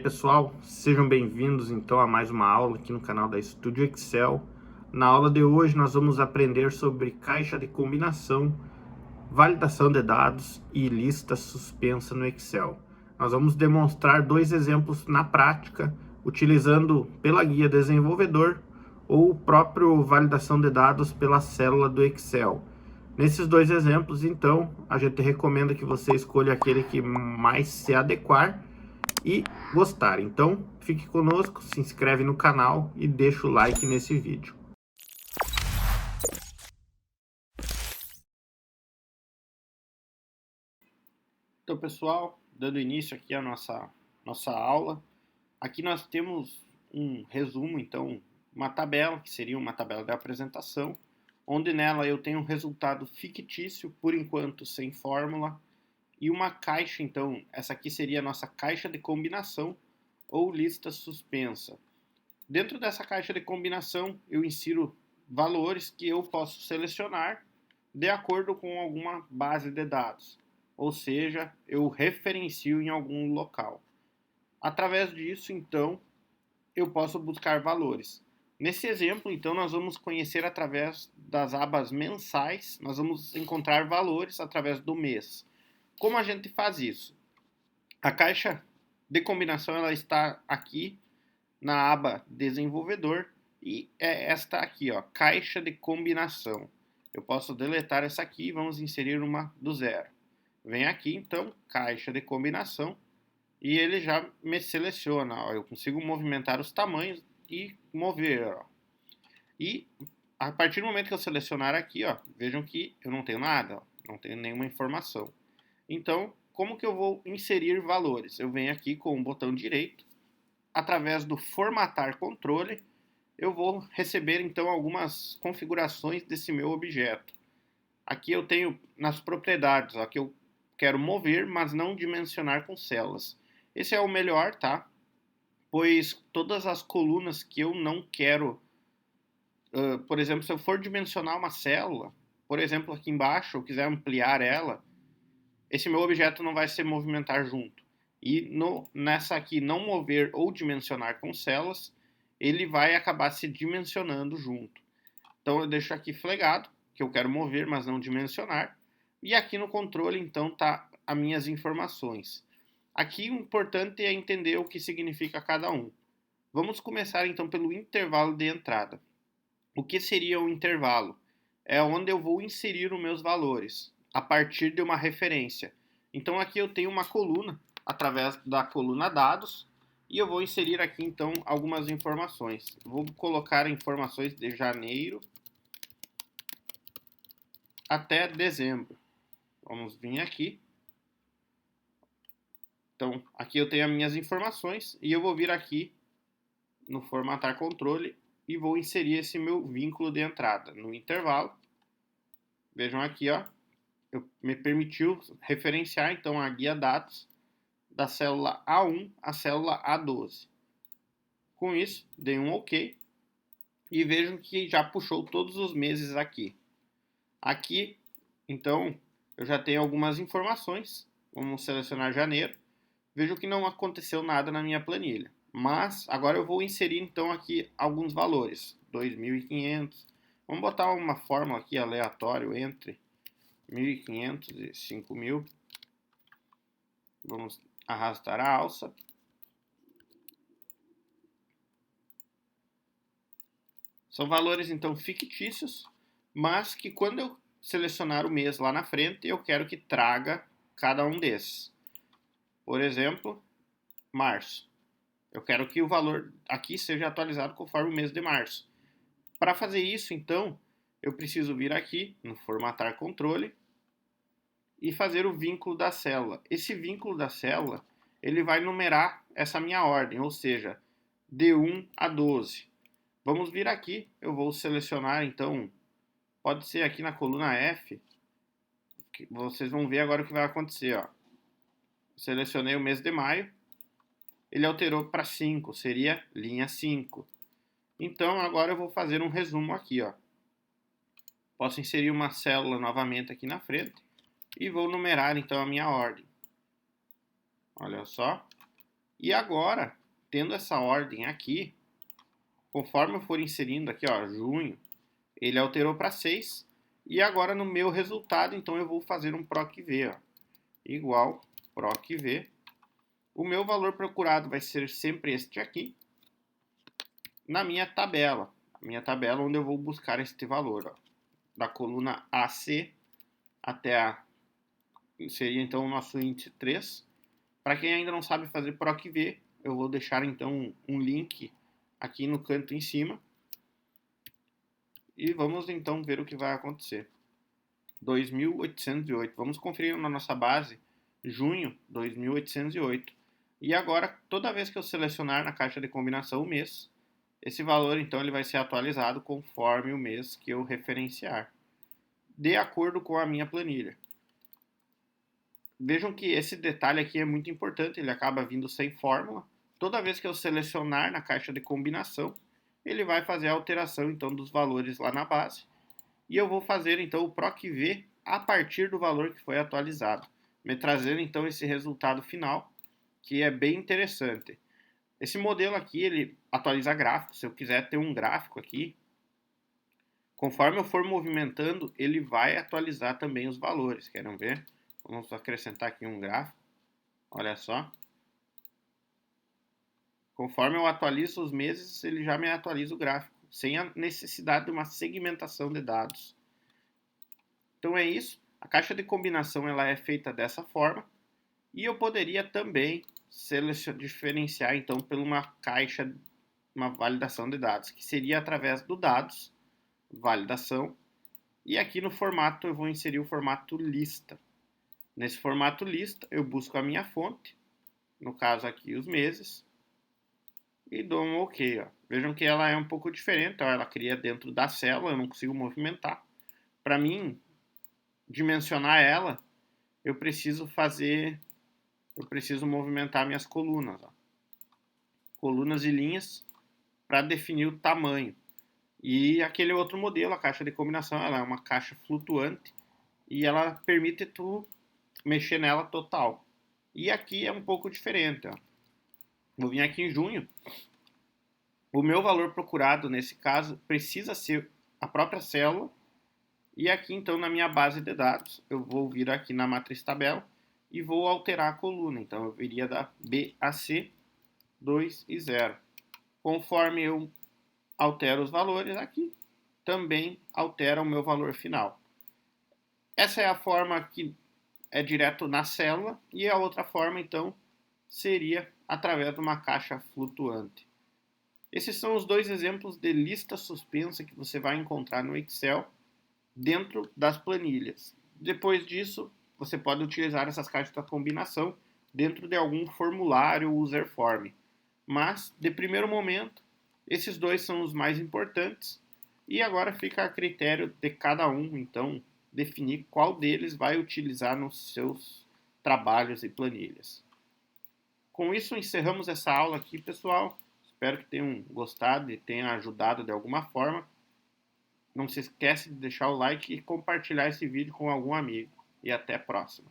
Pessoal, sejam bem-vindos então a mais uma aula aqui no canal da Studio Excel. Na aula de hoje nós vamos aprender sobre caixa de combinação, validação de dados e lista suspensa no Excel. Nós vamos demonstrar dois exemplos na prática, utilizando pela guia desenvolvedor ou o próprio validação de dados pela célula do Excel. Nesses dois exemplos, então, a gente recomenda que você escolha aquele que mais se adequar e gostar. Então, fique conosco, se inscreve no canal e deixa o like nesse vídeo. Então, pessoal, dando início aqui à nossa aula, aqui nós temos um resumo, então, uma tabela, que seria uma tabela de apresentação, onde nela eu tenho um resultado fictício, por enquanto sem fórmula, e uma caixa, então, essa aqui seria a nossa caixa de combinação ou lista suspensa. Dentro dessa caixa de combinação, eu insiro valores que eu posso selecionar de acordo com alguma base de dados, ou seja, eu referencio em algum local. Através disso, então, eu posso buscar valores. Nesse exemplo, então, nós vamos conhecer através das abas mensais, nós vamos encontrar valores através do mês. Como a gente faz isso? A caixa de combinação ela está aqui na aba desenvolvedor e é esta aqui, ó, caixa de combinação. Eu posso deletar essa aqui e vamos inserir uma do zero. Vem aqui então, caixa de combinação e ele já me seleciona, ó, eu consigo movimentar os tamanhos e mover, ó. E a partir do momento que eu selecionar aqui, ó, vejam que eu não tenho nada, ó, não tenho nenhuma informação. Então, como que eu vou inserir valores? Eu venho aqui com o botão direito, através do formatar controle, eu vou receber então algumas configurações desse meu objeto. Aqui eu tenho nas propriedades, ó, que eu quero mover, mas não dimensionar com células. Esse é o melhor, tá? Pois todas as colunas que eu não quero, por exemplo, se eu for dimensionar uma célula, por exemplo, aqui embaixo, eu quiser ampliar ela, esse meu objeto não vai se movimentar junto. E nessa aqui, não mover ou dimensionar com células, ele vai acabar se dimensionando junto. Então eu deixo aqui flegado, que eu quero mover, mas não dimensionar. E aqui no controle, então, tá as minhas informações. Aqui o importante é entender o que significa cada um. Vamos começar então pelo intervalo de entrada. O que seria o intervalo? É onde eu vou inserir os meus valores, a partir de uma referência. Então aqui eu tenho uma coluna, através da coluna dados, e eu vou inserir aqui então algumas informações. Vou colocar informações de janeiro até dezembro. Vamos vir aqui. Então aqui eu tenho as minhas informações e eu vou vir aqui no formatar controle e vou inserir esse meu vínculo de entrada no intervalo. Vejam aqui, ó, me permitiu referenciar então a guia dados da célula A1 à célula A12. Com isso, dei um OK e vejam que já puxou todos os meses aqui. Aqui, então, eu já tenho algumas informações. Vamos selecionar janeiro. Vejo que não aconteceu nada na minha planilha. Mas agora eu vou inserir então aqui alguns valores. 2.500. Vamos botar uma fórmula aqui aleatória entre 1.500 e 5.000. Vamos arrastar a alça. São valores então fictícios, mas que quando eu selecionar o mês lá na frente, eu quero que traga cada um desses. Por exemplo, março. Eu quero que o valor aqui seja atualizado conforme o mês de março. Para fazer isso, então, eu preciso vir aqui no formatar controle e fazer o vínculo da célula. Esse vínculo da célula, ele vai numerar essa minha ordem, ou seja, de 1 a 12. Vamos vir aqui, eu vou selecionar, então, pode ser aqui na coluna F, que vocês vão ver agora o que vai acontecer, ó. Selecionei o mês de maio, ele alterou para 5, seria linha 5. Então, agora eu vou fazer um resumo aqui, ó. Posso inserir uma célula novamente aqui na frente e vou numerar, então, a minha ordem. Olha só. E agora, tendo essa ordem aqui, conforme eu for inserindo aqui, ó, junho, ele alterou para 6. E agora no meu resultado, então eu vou fazer um PROC-V, ó, igual PROC-V. O meu valor procurado vai ser sempre este aqui, na minha tabela. A minha tabela onde eu vou buscar este valor, ó, da coluna AC até a... seria então o nosso índice 3. Para quem ainda não sabe fazer PROC-V, eu vou deixar então um link aqui no canto em cima. E vamos então ver o que vai acontecer. 2.808. Vamos conferir na nossa base, junho 2.808. E agora, toda vez que eu selecionar na caixa de combinação o mês, esse valor então ele vai ser atualizado conforme o mês que eu referenciar, de acordo com a minha planilha. Vejam que esse detalhe aqui é muito importante, ele acaba vindo sem fórmula. Toda vez que eu selecionar na caixa de combinação, ele vai fazer a alteração então dos valores lá na base. E eu vou fazer então o PROC-V a partir do valor que foi atualizado, me trazendo então esse resultado final, que é bem interessante. Esse modelo aqui, ele atualiza gráfico. Se eu quiser ter um gráfico aqui, conforme eu for movimentando, ele vai atualizar também os valores. Querem ver? Vamos acrescentar aqui um gráfico. Olha só. Conforme eu atualizo os meses, ele já me atualiza o gráfico, sem a necessidade de uma segmentação de dados. Então é isso. A caixa de combinação ela é feita dessa forma. E eu poderia também diferenciar então por uma caixa, uma validação de dados, que seria através do dados, validação, e aqui no formato eu vou inserir o formato lista. Nesse formato lista eu busco a minha fonte, no caso aqui os meses, e dou um OK. Ó. Vejam que ela é um pouco diferente, ó, ela cria dentro da célula, eu não consigo movimentar. Para mim dimensionar ela, eu preciso movimentar minhas colunas. Ó. Colunas e linhas para definir o tamanho. E aquele outro modelo, a caixa de combinação, ela é uma caixa flutuante e ela permite tu mexer nela total. E aqui é um pouco diferente. Ó. Vou vir aqui em junho. O meu valor procurado, nesse caso, precisa ser a própria célula. E aqui, então, na minha base de dados, eu vou vir aqui na matriz tabela e vou alterar a coluna. Então, eu viria da B a C, 2 e 0. Conforme eu altero os valores aqui, também altera o meu valor final. Essa é a forma que é direto na célula e a outra forma, então, seria através de uma caixa flutuante. Esses são os dois exemplos de lista suspensa que você vai encontrar no Excel dentro das planilhas. Depois disso, você pode utilizar essas caixas de combinação dentro de algum formulário user form. Mas, de primeiro momento, esses dois são os mais importantes e agora fica a critério de cada um, então, definir qual deles vai utilizar nos seus trabalhos e planilhas. Com isso, encerramos essa aula aqui, pessoal. Espero que tenham gostado e tenha ajudado de alguma forma. Não se esqueça de deixar o like e compartilhar esse vídeo com algum amigo. E até a próxima.